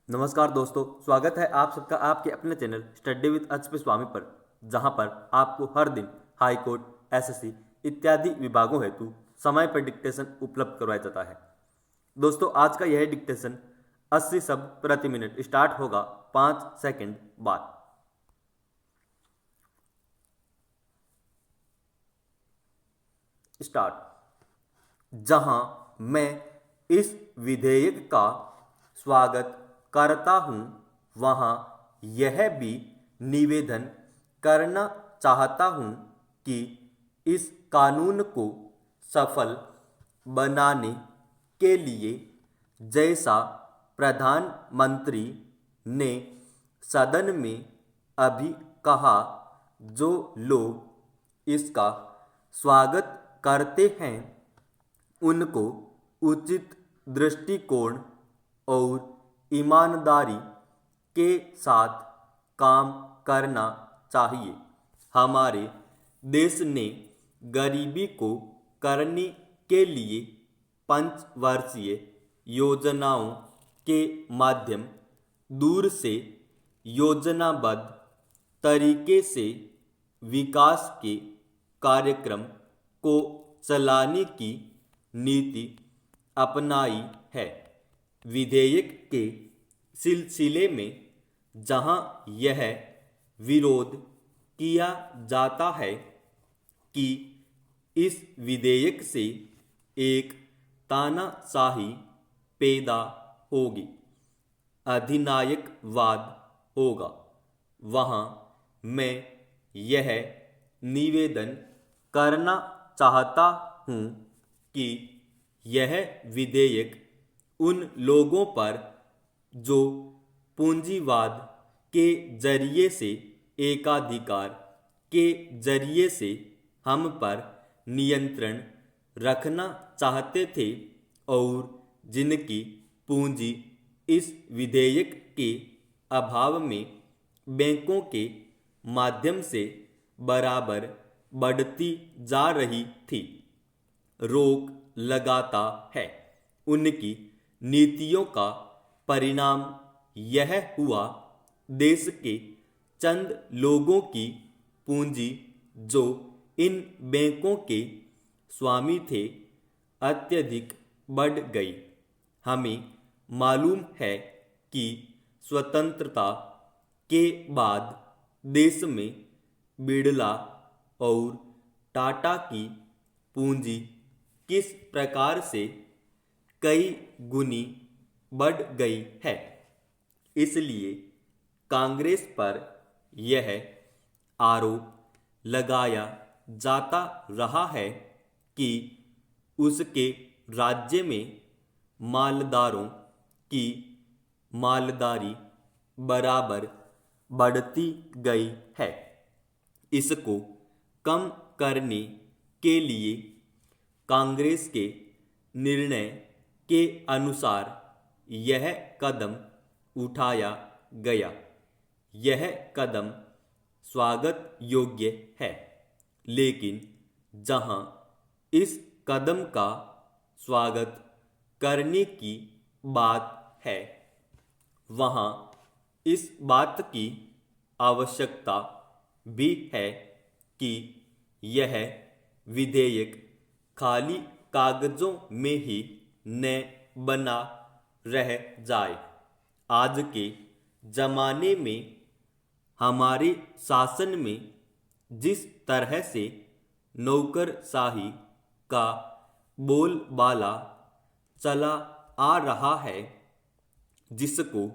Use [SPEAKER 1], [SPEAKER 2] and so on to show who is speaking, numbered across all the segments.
[SPEAKER 1] नमस्कार दोस्तों, स्वागत है आप सबका आपके अपने चैनल स्टडी विद एचपी स्वामी पर, जहां पर आपको हर दिन हाई कोर्ट, एसएससी इत्यादि विभागों हेतु समय पर डिक्टेशन उपलब्ध करवाया जाता है। दोस्तों, आज का यह डिक्टेशन 80 शब्द प्रति मिनट स्टार्ट होगा 5 सेकंड बाद। स्टार्ट। जहां मैं इस विधेयक का स्वागत करता हूं, वहां यह भी निवेदन करना चाहता हूं कि इस कानून को सफल बनाने के लिए, जैसा प्रधानमंत्री ने सदन में अभी कहा, जो लोग इसका स्वागत करते हैं उनको उचित दृष्टिकोण और ईमानदारी के साथ काम करना चाहिए। हमारे देश ने गरीबी को करने के लिए पंचवर्षीय योजनाओं के माध्यम दूर से योजनाबद्ध तरीके से विकास के कार्यक्रम को चलाने की नीति अपनाई है। विधेयक के सिलसिले में जहां यह विरोध किया जाता है कि इस विधेयक से एक तानाशाही पैदा होगी, अधिनायकवाद होगा, वहां मैं यह निवेदन करना चाहता हूं कि यह विधेयक उन लोगों पर जो पूंजीवाद के जरिए से, एकाधिकार के जरिए से हम पर नियंत्रण रखना चाहते थे और जिनकी पूंजी इस विधेयक के अभाव में बैंकों के माध्यम से बराबर बढ़ती जा रही थी, रोक लगाता है। उनकी नीतियों का परिणाम यह हुआ, देश के चंद लोगों की पूंजी जो इन बैंकों के स्वामी थे, अत्यधिक बढ़ गई। हमें मालूम है कि स्वतंत्रता के बाद देश में बिड़ला और टाटा की पूंजी किस प्रकार से कई गुनी बढ़ गई है। इसलिए कांग्रेस पर यह आरोप लगाया जाता रहा है कि उसके राज्य में मालदारों की मालदारी बराबर बढ़ती गई है। इसको कम करने के लिए कांग्रेस के निर्णय के अनुसार यह कदम उठाया गया। यह कदम स्वागत योग्य है, लेकिन जहां इस कदम का स्वागत करने की बात है, वहां इस बात की आवश्यकता भी है कि यह विधेयक खाली कागजों में ही न बना रह जाए। आज के जमाने में हमारे शासन में जिस तरह से नौकरशाही का बोलबाला चला आ रहा है, जिसको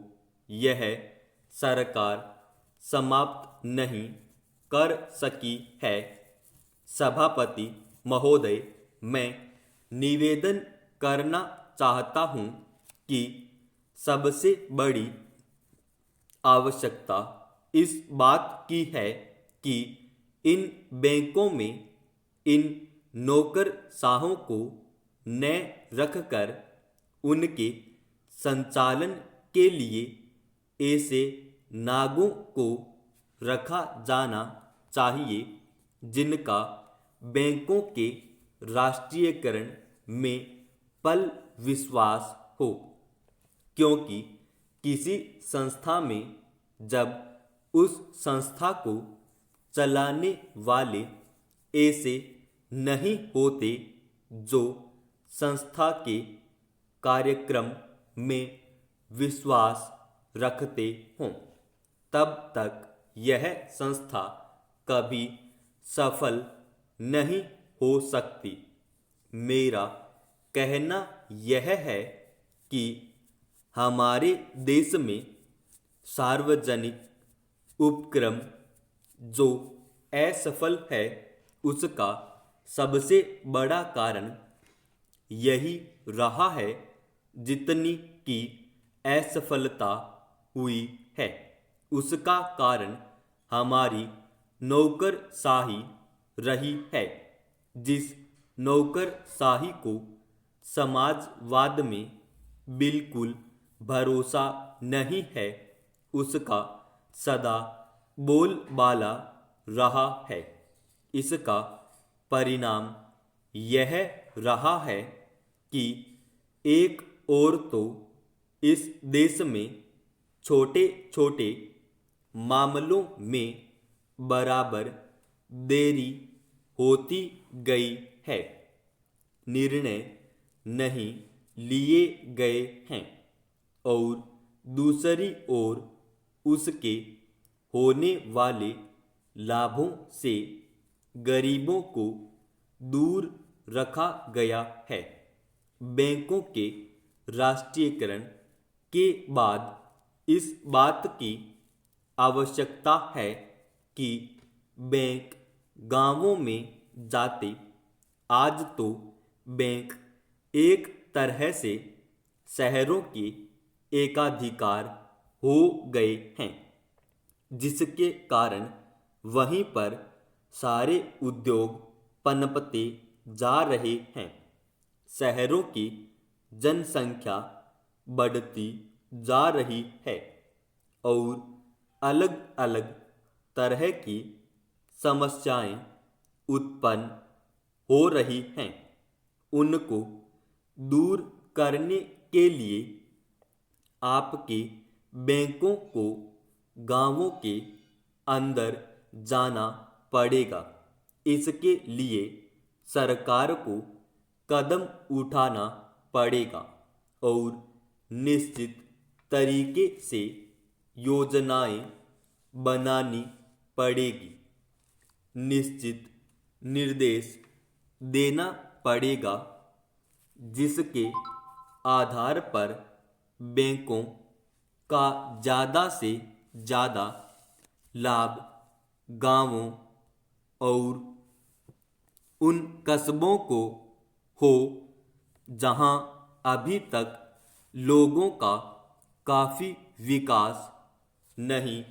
[SPEAKER 1] यह सरकार समाप्त नहीं कर सकी है, सभापति महोदय, मैं निवेदन करना चाहता हूं कि सबसे बड़ी आवश्यकता इस बात की है कि इन बैंकों में इन नौकरशाहों को न रखकर उनके संचालन के लिए ऐसे नागों को रखा जाना चाहिए जिनका बैंकों के राष्ट्रीयकरण में पल विश्वास हो, क्योंकि किसी संस्था में जब उस संस्था को चलाने वाले ऐसे नहीं होते जो संस्था के कार्यक्रम में विश्वास रखते हों, तब तक यह संस्था कभी सफल नहीं हो सकती। मेरा कहना यह है कि हमारे देश में सार्वजनिक उपक्रम जो असफल है उसका सबसे बड़ा कारण यही रहा है जितनी की असफलता हुई है उसका कारण हमारी नौकरशाही रही है। जिस नौकरशाही को समाजवाद में बिल्कुल भरोसा नहीं है उसका सदा बोलबाला रहा है। इसका परिणाम यह रहा है कि एक और तो इस देश में छोटे छोटे मामलों में बराबर देरी होती गई है, निर्णय नहीं लिए गए हैं, और दूसरी ओर उसके होने वाले लाभों से गरीबों को दूर रखा गया है। बैंकों के राष्ट्रीयकरण के बाद इस बात की आवश्यकता है कि बैंक गांवों में जाते। आज तो बैंक एक तरह से शहरों के एकाधिकार हो गए हैं, जिसके कारण वहीं पर सारे उद्योग पनपते जा रहे हैं। शहरों की जनसंख्या बढ़ती जा रही है और अलग अलग तरह की समस्याएं उत्पन्न हो रही हैं। उनको दूर करने के लिए आपके बैंकों को गांवों के अंदर जाना पड़ेगा। इसके लिए सरकार को कदम उठाना पड़ेगा और निश्चित तरीके से योजनाएं बनानी पड़ेगी। निश्चित निर्देश देना पड़ेगा जिसके आधार पर बैंकों का ज़्यादा से ज़्यादा लाभ गांवों और उन कस्बों को हो जहां अभी तक लोगों का काफ़ी विकास नहीं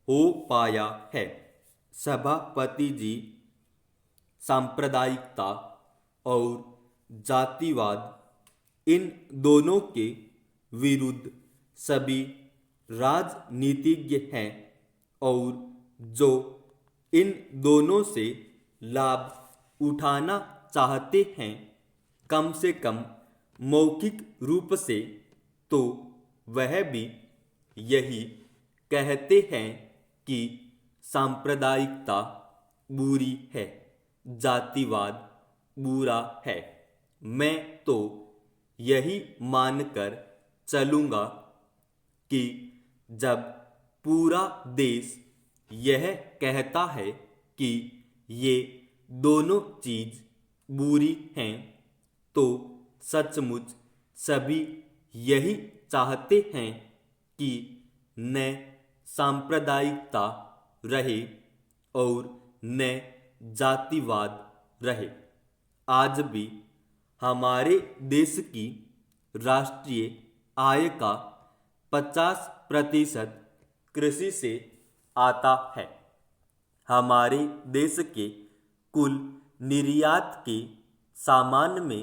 [SPEAKER 1] हो पाया है। सभापति जी सांप्रदायिकता और जातिवाद इन दोनों के विरुद्ध सभी राजनीतिज्ञ हैं और जो इन दोनों से लाभ उठाना चाहते हैं कम से कम मौखिक रूप से, तो वह भी यही कहते हैं कि सांप्रदायिकता बुरी है, जातिवाद बुरा है। मैं तो यही मानकर चलूँगा कि जब पूरा देश यह कहता है कि ये दोनों चीज़ बुरी हैं, तो सचमुच सभी यही चाहते हैं कि न सांप्रदायिकता रहे और न जातिवाद रहे। आज भी हमारे देश की राष्ट्रीय आय का 50% कृषि से आता है। हमारे देश के कुल निर्यात के सामान में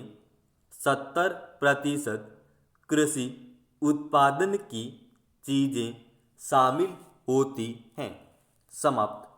[SPEAKER 1] 70% कृषि उत्पादन की चीज़ें शामिल होती हैं। समाप्त।